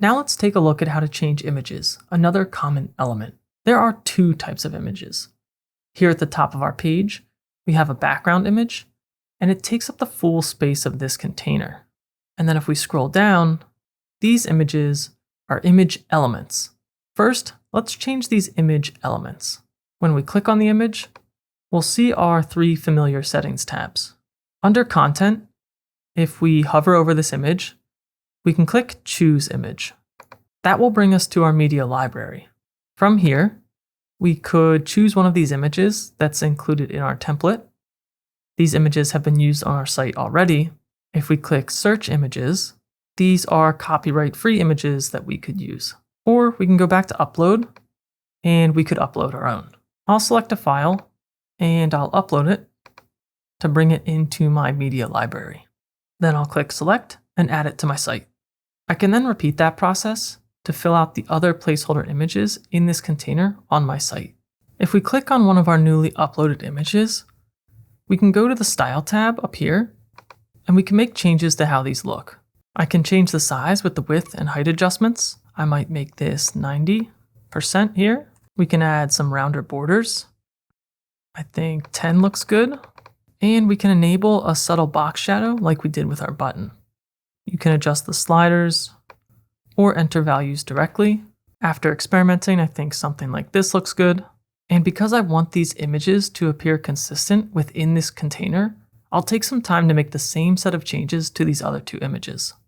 Now let's take a look at how to change images, another common element. There are two types of images. Here at the top of our page, we have a background image, and it takes up the full space of this container. And then if we scroll down, these images are image elements. First, let's change these image elements. When we click on the image, we'll see our three familiar settings tabs. Under Content, if we hover over this image, we can click Choose Image. That will bring us to our media library. From here, we could choose one of these images that's included in our template. These images have been used on our site already. If we click Search Images, these are copyright-free images that we could use. Or we can go back to Upload, and we could upload our own. I'll select a file, and I'll upload it to bring it into my media library. Then I'll click Select and add it to my site. I can then repeat that process to fill out the other placeholder images in this container on my site. If we click on one of our newly uploaded images, we can go to the Style tab up here, and we can make changes to how these look. I can change the size with the width and height adjustments. I might make this 90% here. We can add some rounder borders. I think 10 looks good. And we can enable a subtle box shadow like we did with our button. You can adjust the sliders or enter values directly. After experimenting, I think something like this looks good. And because I want these images to appear consistent within this container, I'll take some time to make the same set of changes to these other two images.